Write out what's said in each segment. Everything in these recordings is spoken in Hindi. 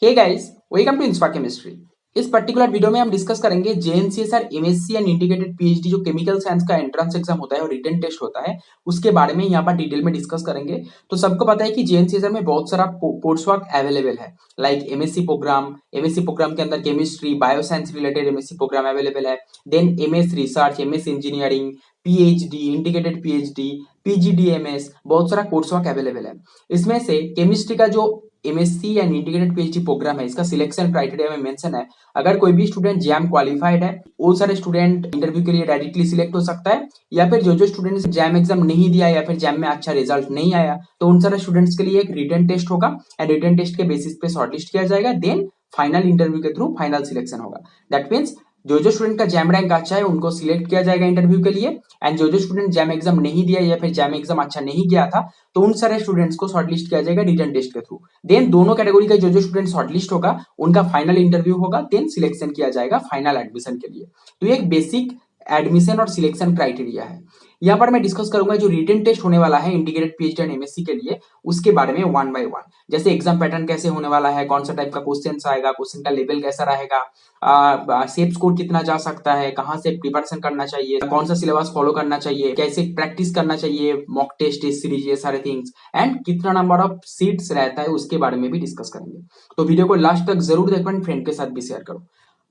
Hey guys, welcome to Inspa chemistry. इस पर्टिकुलर वीडियो में हम डिस्कस करेंगे JNCSR MSc and integrated PhD जो केमिकल साइंस का एंट्रेंस एग्जाम होता है और रिटन टेस्ट होता है, उसके बारे में यहाँ पर डिटेल में डिस्कस करेंगे। तो सबको पता है कि जेएनसीएसआर में बहुत सारा कोर्स वर्क अवेलेबल है, लाइक एमएससी प्रोग्राम के अंदर chemistry bioscience related MSc program available है। Then MS research, MS engineering, PhD, integrated PhD, PGDMS, बहुत सारा कोर्स वर्क अवेलेबल है। इसमें से केमिस्ट्री का जो MSc and integrated PhD program है, इसका सिलेक्शन क्राइटेरिया में मेंशन है। अगर कोई भी स्टूडेंट जैम क्वालिफाइड है, वो सारे स्टूडेंट इंटरव्यू के लिए डायरेक्टली सिलेक्ट हो सकता है, या फिर जो स्टूडेंट जैम एग्जाम नहीं दिया या फिर जैम में अच्छा रिजल्ट नहीं आया, तो उन सारे स्टूडेंट्स के लिए एक रिटन टेस्ट होगा एंड रिटन टेस्ट के बेसिस पे शॉर्टलिस्ट किया जाएगा। देन फाइनल इंटरव्यू के थ्रू फाइनल सिलेक्शन होगा। दैट मीन्स जो स्टूडेंट का जैम रैंक अच्छा है उनको सिलेक्ट किया जाएगा इंटरव्यू के लिए, एंड जो स्टूडेंट जैम एग्जाम नहीं दिया या फिर जैम एग्जाम अच्छा नहीं गया था, तो उन सारे स्टूडेंट्स को शॉर्टलिस्ट किया जाएगा रिटन टेस्ट के थ्रू। देन दोनों कैटेगरी का जो स्टूडेंट शॉर्टलिस्ट होगा उनका फाइनल इंटरव्यू होगा, देन सिलेक्शन किया जाएगा फाइनल एडमिशन के लिए। तो ये एक बेसिक एडमिशन और सिलेक्शन क्राइटेरिया है। यहाँ पर मैं डिस्कस करूंगा जो रिटन टेस्ट होने वाला है इंटीग्रेटेड पीएचडी एंड एमएससी के लिए, उसके बारे में वन बाय वन। जैसे एग्जाम पैटर्न कैसे होने वाला है, कौन सा टाइप का क्वेश्चन आएगा, क्वेश्चन का लेवल कैसा रहेगा, सेफ स्कोर कितना जा सकता है, कहाँ से प्रिपरेशन करना चाहिए, कौन सा सिलेबस फॉलो करना चाहिए, कैसे प्रैक्टिस करना चाहिए, मॉक टेस्ट सीरीज, ये सारे थिंग्स, एंड कितना नंबर ऑफ सीट्स रहता है उसके बारे में भी डिस्कस करेंगे। तो वीडियो को लास्ट तक जरूर देखो, फ्रेंड के साथ भी शेयर करो।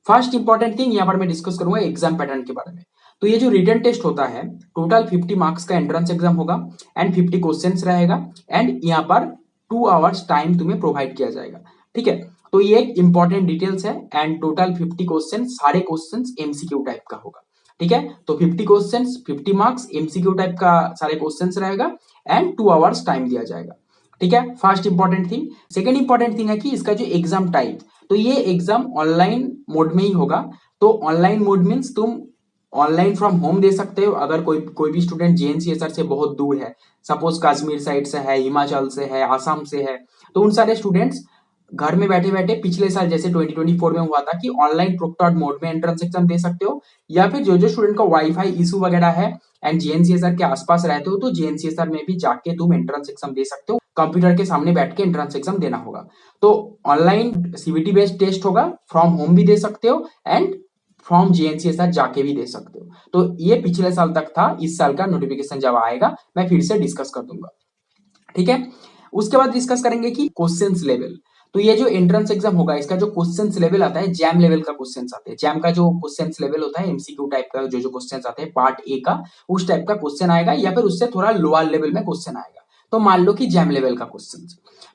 फर्स्ट इंपॉर्टेंट थिंग यहाँ पर मैं डिस्कस करूंगा एग्जाम पैटर्न के बारे में। तो ये जो रिटन टेस्ट होता है, टोटल 50 मार्क्स का एंट्रेंस एग्जाम होगा एंड 50 क्वेश्चंस रहेगा, एंड यहाँ पर 2 आवर्स टाइम तुम्हें प्रोवाइड किया जाएगा। ठीक है, तो ये एक इंपॉर्टेंट डिटेल्स है। एंड टोटल 50 क्वेश्चन, सारे क्वेश्चन एमसीक्यू टाइप का होगा। ठीक है, तो 50 क्वेश्चन, 50 मार्क्स, एमसीक्यू टाइप का सारे क्वेश्चन रहेगा एंड 2 आवर्स टाइम दिया जाएगा। ठीक है, first important thing. Second important thing है कि इसका जो एग्जाम टाइप, तो ये एग्जाम ऑनलाइन मोड में ही होगा। तो ऑनलाइन मोड मीन्स तुम ऑनलाइन फ्रॉम होम दे सकते हो। अगर कोई भी स्टूडेंट जेएनसीएसआर से बहुत दूर है, सपोज कश्मीर साइड से है, हिमाचल से है, आसाम से है, तो उन सारे स्टूडेंट्स घर में बैठे बैठे पिछले साल जैसे 2024 में हुआ था कि ऑनलाइन प्रोक्टर्ड मोड में एंट्रेंस एग्जाम दे सकते हो, या फिर जो स्टूडेंट का वाईफाई इशू वगैरह है एंड जेएनसीएसआर के आसपास रहते हो, तो जेएनसीएसआर में भी जाके तुम एंट्रेंस एग्जाम दे सकते हो। कंप्यूटर के सामने बैठ के एंट्रेंस एग्जाम देना होगा। तो ऑनलाइन सीबीटी बेस्ड टेस्ट होगा, फ्रॉम होम भी दे सकते हो एंड फ्रॉम जेएनसीएसआर जाके भी दे सकते हो। तो ये पिछले साल तक था, इस साल का नोटिफिकेशन जब आएगा मैं फिर से डिस्कस कर दूंगा। ठीक है, उसके बाद डिस्कस करेंगे कि क्वेश्चंस लेवल। तो ये जो एंट्रेंस एग्जाम होगा, इसका जो क्वेश्चंस लेवल आता है, जैम लेवल का क्वेश्चंस आते हैं। जैम का जो क्वेश्चंस लेवल होता है, एमसीक्यू टाइप का जो क्वेश्चंस आते हैं पार्ट ए का, उस टाइप का क्वेश्चन आएगा, या फिर उससे थोड़ा लोअर लेवल में क्वेश्चन आएगा। तो मान लो कि जैम लेवल का क्वेश्चन,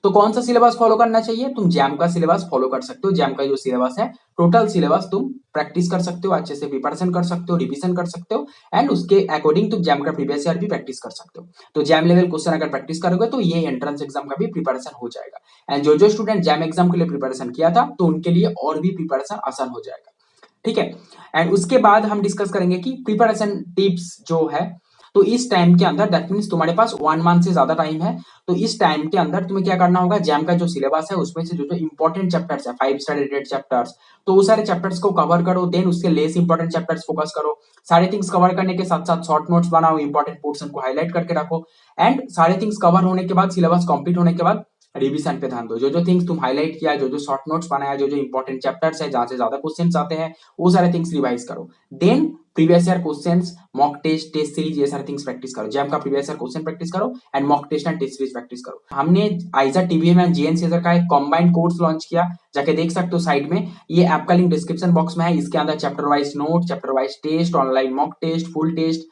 तो कौन सा सिलेबस फॉलो करना चाहिए, तुम जैम का सिलेबस फॉलो कर सकते हो। जैम का जो सिलेबस है, टोटल सिलेबस तुम प्रैक्टिस कर सकते हो, अच्छे से प्रिपरेशन कर सकते हो, रिवीजन कर सकते हो, एंड उसके अकॉर्डिंग तुम जैम का प्रीवियस ईयर भी प्रैक्टिस कर सकते हो। तो जैम लेवल क्वेश्चन अगर प्रैक्टिस करोगे तो ये एंट्रेंस एग्जाम का भी प्रिपरेशन हो जाएगा। एंड जो स्टूडेंट जैम एग्जाम के लिए प्रिपरेशन किया था, तो उनके लिए और भी प्रिपरेशन आसान हो जाएगा। ठीक है, एंड उसके बाद हम डिस्कस करेंगे कि प्रिपरेशन टिप्स जो है। तो इस टाइम के अंदर, दैट मीन्स तुम्हारे पास 1 मंथ से ज्यादा टाइम है, तो इस टाइम के अंदर तुम्हें क्या करना होगा, जैम का जो सिलेबस है उसमें से जो इंपॉर्टेंट चैप्टर्स है, 5 स्टार रेटेड चैप्टर्स, तो वो सारे चैप्टर्स को कवर करो। देन उसके लेस इंपॉर्टेंट चैप्टर्स फोकस करो। सारे थिंग्स कवर करने के साथ साथ शॉर्ट नोट्स बनाओ, इंपॉर्टेंट पोर्शन को हाईलाइट करके रखो। एंड सारे थिंग्स कवर होने के बाद, सिलेबस कंप्लीट होने के बाद रिवीजन पे ध्यान दो। जो थिंग्स तुम हाईलाइट किया, जो शॉर्ट नोट्स बनाया, जो इंपॉर्टेंट चैप्टर्स है, जहां से ज्यादा क्वेश्चंस आते हैं, वो सारे थिंग्स रिवाइज करो। Then previous year questions, mock test, test series, ये सारे थिंग्स प्रैक्टिस करो। जैम का प्रीवियस ईयर क्वेश्चन प्रैक्टिस करो and mock test and test series practice करो। हमने आइजा टीवीएम एंड जेएनसीएसआर का एक कंबाइंड कोर्स लॉन्च किया, जाके देख सकते हो साइड में, ये ऐप का लिंक डिस्क्रिप्शन बॉक्स में है। इसके अंदर chapter wise note, chapter wise test, online mock test, full test,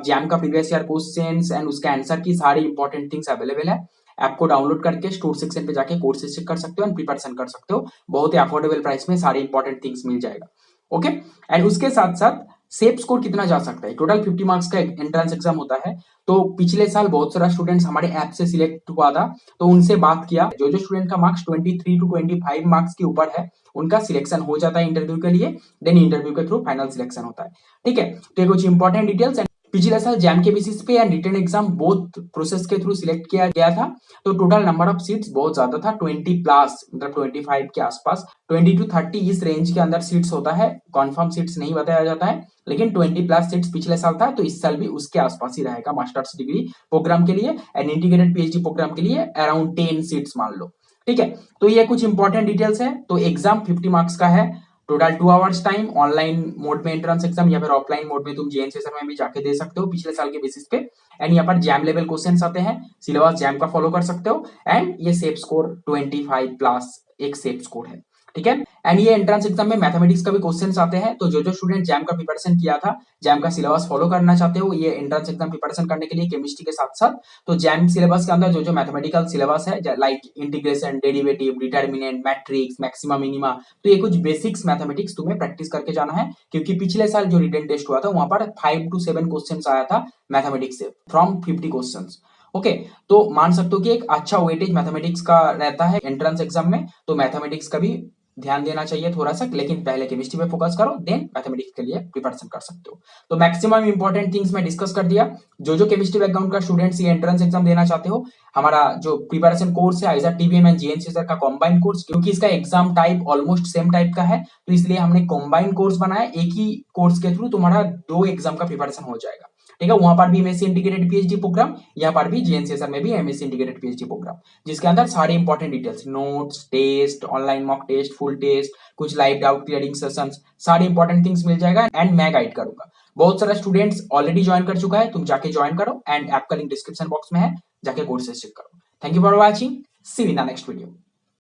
JAM का प्रीवियस ईयर क्वेश्चंस एंड उसका आंसर की सारी इंपॉर्टेंट थिंग्स अवेलेबल है। ऐप को डाउनलोड करके स्टोर सेक्शन पे जाके कोर्सेज चेक कर सकते हो एंड प्रिपरेशन कर सकते हो। बहुत ही अफोर्डेबल प्राइस में सारे इंपॉर्टेंट थिंग्स मिल जाएगा। ओके, एंड उसके साथ साथ सेफ स्कोर कितना जा सकता है। टोटल 50 मार्क्स का एंट्रेंस एग्जाम होता है। तो पिछले साल बहुत सारा स्टूडेंट्स हमारे ऐप से सिलेक्ट हुआ था, तो उनसे बात किया, जो स्टूडेंट का मार्क्स 23 टू 25 मार्क्स के ऊपर है, उनका सिलेक्शन हो जाता है इंटरव्यू के लिए। देन इंटरव्यू के थ्रू फाइनल सिलेक्शन होता है। ठीक है, तो ये कुछ इंपॉर्टेंट डिटेल्स। पिछले साल जैम के बेसिस पे and written exam both process के थ्रू सिलेक्ट किया गया था। तो टोटल नंबर ऑफ सीट्स बहुत ज्यादा था, 20 प्लस, मतलब 25 के आसपास, 20 टू 30 इस रेंज के अंदर सीट्स होता है। कॉन्फर्म सीट्स नहीं बताया जाता है, लेकिन 20 प्लस सीट्स पिछले साल था, तो इस साल भी उसके आसपास ही रहेगा। मास्टर्स डिग्री प्रोग्राम के लिए एंड इंटीग्रेटेड पीएचडी प्रोग्राम के लिए अराउंड 10 सीट्स मान लो। ठीक है, तो ये कुछ इंपॉर्टेंट डिटेल्स है। तो एग्जाम 50 मार्क्स का है, total 2 hours time, online mode में एंट्रेंस एग्जाम या फिर ऑफलाइन मोड में तुम जेएनसी सर में भी जाके दे सकते हो पिछले साल के बेसिस पे। एंड यहाँ पर जैम लेवल क्वेश्चंस आते हैं, सिलेबस जैम का फॉलो कर सकते हो। एंड ये सेफ स्कोर 25 प्लस एक सेफ स्कोर है, ठीक है। एंड ये एंट्रेंस एग्जाम में मैथमेटिक्स का भी क्वेश्चंस आते हैं, तो जो स्टूडेंट जैम का प्रिपरेशन किया था, जैम का सिलेबस फॉलो करना चाहते हो ये एंट्रेंस एग्जाम प्रिपरेशन करने के लिए केमिस्ट्री के साथ साथ, तो जैम सिलेबस के अंदर जो मैथमेटिकल सिलेबस है like integration, derivative, determinant, matrix, maxima, minima, तो ये कुछ बेसिक्स मैथमेटिक्स तुम्हें प्रैक्टिस करके जाना है, क्योंकि पिछले साल जो रिटन टेस्ट हुआ था वहां पर 5 to 7 क्वेश्चंस आया था मैथमेटिक्स से फ्रॉम 50 क्वेश्चंस। ओके, तो मान सकते हो कि एक अच्छा वेटेज मैथमेटिक्स का रहता है एंट्रेंस एग्जाम में, तो मैथमेटिक्स का भी ध्यान देना चाहिए थोड़ा सा, लेकिन पहले केमिस्ट्री पे फोकस करो, देन मैथमेटिक्स के लिए प्रिपरेशन कर सकते हो। तो मैक्सिमम इंपॉर्टेंट थिंग्स मैं डिस्कस कर दिया। जो केमिस्ट्री बैकग्राउंड का स्टूडेंट्स ये एंट्रेंस एग्जाम देना चाहते हो, हमारा जो प्रिपरेशन कोर्स है आइजर टीबीएम एंड जीएनसी सर का कॉम्बाइंड कोर्स, क्योंकि इसका exam type almost same type का है, तो इसलिए हमने कॉम्बाइंड कोर्स बनाया। एक ही कोर्स के थ्रू तुम्हारा 2 एग्जाम का प्रिपरेशन हो जाएगा, ठीक है। वहां पर भी एमएससी इंटीग्रेटेड पीएचडी प्रोग्राम, यहाँ पर भी जीएनसीएसआर में भी एमएससी इंटीग्रेटेड पीएचडी प्रोग्राम, जिसके अंदर सारे important details, notes, test, online mock test, full test, कुछ लाइव डाउट क्लियरिंग सेशंस, सारे इंपॉर्टेंट थिंग्स मिल जाएगा। एंड मैं गाइड करूंगा। बहुत सारा स्टूडेंट्स ऑलरेडी ज्वाइन कर चुका है, तुम जाके ज्वाइन करो, एंड ऐप का लिंक डिस्क्रिप्शन बॉक्स में है, जाके कोर्सेज चेक करो। Thank you for watching, see you in the next video.